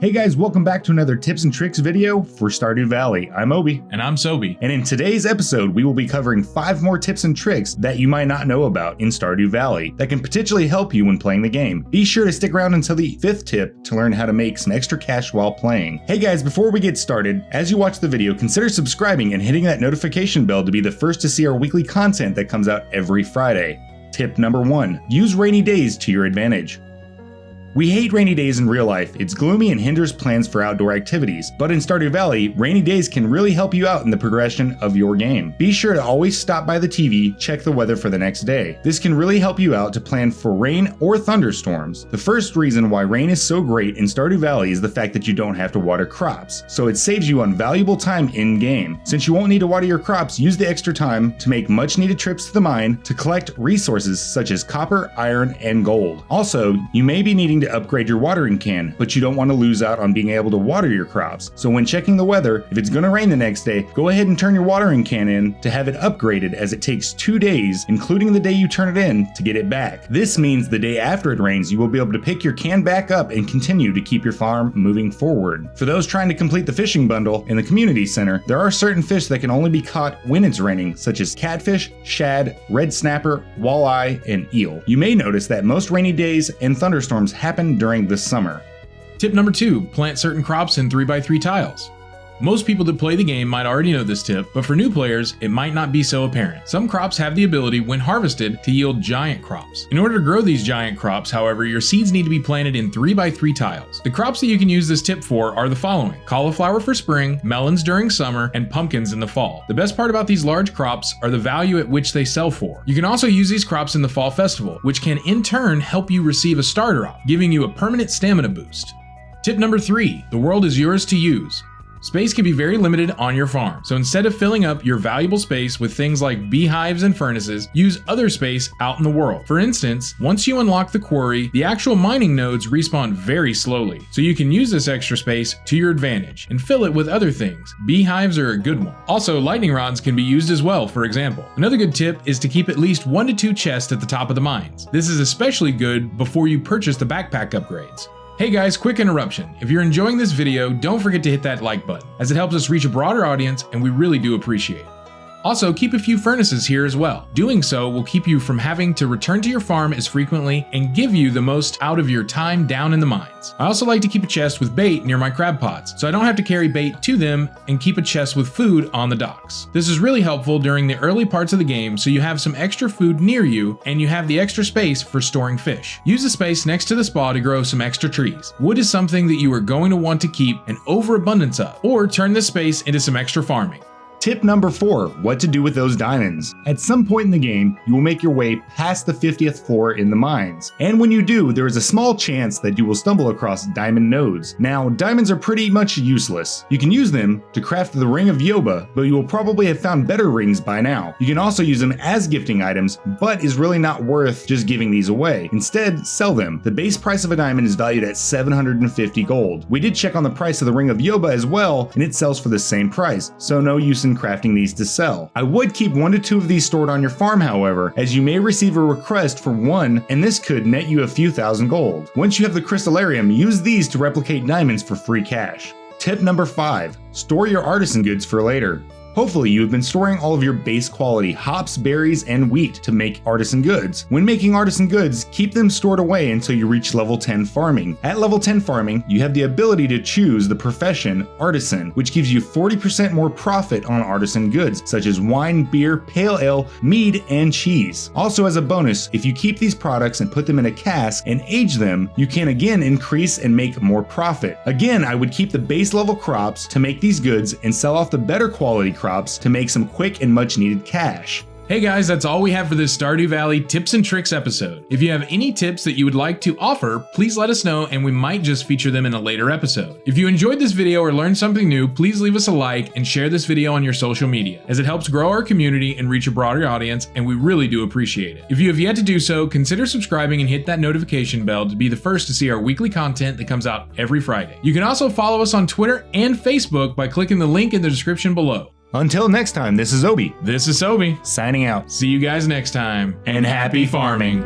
Hey guys, welcome back to another tips and tricks video for Stardew Valley. I'm Obi. And I'm Sobi. And in today's episode, we will be covering 5 more tips and tricks that you might not know about in Stardew Valley that can potentially help you when playing the game. Be sure to stick around until the 5th tip to learn how to make some extra cash while playing. Hey guys, before we get started, as you watch the video, consider subscribing and hitting that notification bell to be the first to see our weekly content that comes out every Friday. Tip number 1, use rainy days to your advantage. We hate rainy days in real life. It's gloomy and hinders plans for outdoor activities. But in Stardew Valley, rainy days can really help you out in the progression of your game. Be sure to always stop by the TV, check the weather for the next day. This can really help you out to plan for rain or thunderstorms. The first reason why rain is so great in Stardew Valley is the fact that you don't have to water crops. So it saves you on valuable time in game. Since you won't need to water your crops, use the extra time to make much needed trips to the mine to collect resources such as copper, iron, and gold. Also, you may be needing to upgrade your watering can, but you don't want to lose out on being able to water your crops. So when checking the weather, if it's going to rain the next day, go ahead and turn your watering can in to have it upgraded, as it takes 2 days, including the day you turn it in, to get it back. This means the day after it rains, you will be able to pick your can back up and continue to keep your farm moving forward. For those trying to complete the fishing bundle in the community center, there are certain fish that can only be caught when it's raining, such as catfish, shad, red snapper, walleye, and eel. You may notice that most rainy days and thunderstorms happen during the summer. Tip number 2, plant certain crops in 3x3 tiles. Most people that play the game might already know this tip, but for new players, it might not be so apparent. Some crops have the ability, when harvested, to yield giant crops. In order to grow these giant crops, however, your seeds need to be planted in 3x3 tiles. The crops that you can use this tip for are the following: cauliflower for spring, melons during summer, and pumpkins in the fall. The best part about these large crops are the value at which they sell for. You can also use these crops in the fall festival, which can in turn help you receive a starter off, giving you a permanent stamina boost. Tip number 3, the world is yours to use. Space can be very limited on your farm, so instead of filling up your valuable space with things like beehives and furnaces, use other space out in the world. For instance, once you unlock the quarry, the actual mining nodes respawn very slowly, so you can use this extra space to your advantage and fill it with other things. Beehives are a good one. Also, lightning rods can be used as well, for example. Another good tip is to keep at least 1 to 2 chests at the top of the mines. This is especially good before you purchase the backpack upgrades. Hey guys, quick interruption. If you're enjoying this video, don't forget to hit that like button, as it helps us reach a broader audience and we really do appreciate it. Also, keep a few furnaces here as well. Doing so will keep you from having to return to your farm as frequently and give you the most out of your time down in the mines. I also like to keep a chest with bait near my crab pots, so I don't have to carry bait to them, and keep a chest with food on the docks. This is really helpful during the early parts of the game, so you have some extra food near you and you have the extra space for storing fish. Use the space next to the spa to grow some extra trees. Wood is something that you are going to want to keep an overabundance of, or turn this space into some extra farming. Tip number 4, what to do with those diamonds. At some point in the game, you will make your way past the 50th floor in the mines. And when you do, there is a small chance that you will stumble across diamond nodes. Now, diamonds are pretty much useless. You can use them to craft the Ring of Yoba, but you will probably have found better rings by now. You can also use them as gifting items, but is really not worth just giving these away. Instead, sell them. The base price of a diamond is valued at 750 gold. We did check on the price of the Ring of Yoba as well, and it sells for the same price, so no use in crafting these to sell. I would keep 1 to 2 of these stored on your farm, however, as you may receive a request for one, and this could net you a few thousand gold. Once you have the crystallarium, use these to replicate diamonds for free cash. Tip number 5, store your artisan goods for later. Hopefully you have been storing all of your base quality hops, berries, and wheat to make artisan goods. When making artisan goods, keep them stored away until you reach level 10 farming. At level 10 farming, you have the ability to choose the profession Artisan, which gives you 40% more profit on artisan goods, such as wine, beer, pale ale, mead, and cheese. Also, as a bonus, if you keep these products and put them in a cask and age them, you can again increase and make more profit. Again, I would keep the base level crops to make these goods and sell off the better quality crops to make some quick and much needed cash. Hey guys, that's all we have for this Stardew Valley tips and tricks episode. If you have any tips that you would like to offer, please let us know and we might just feature them in a later episode. If you enjoyed this video or learned something new, please leave us a like and share this video on your social media, as it helps grow our community and reach a broader audience, and we really do appreciate it. If you have yet to do so, consider subscribing and hit that notification bell to be the first to see our weekly content that comes out every Friday. You can also follow us on Twitter and Facebook by clicking the link in the description below. Until next time, this is Obi. This is Sobi. Signing out. See you guys next time, and happy farming.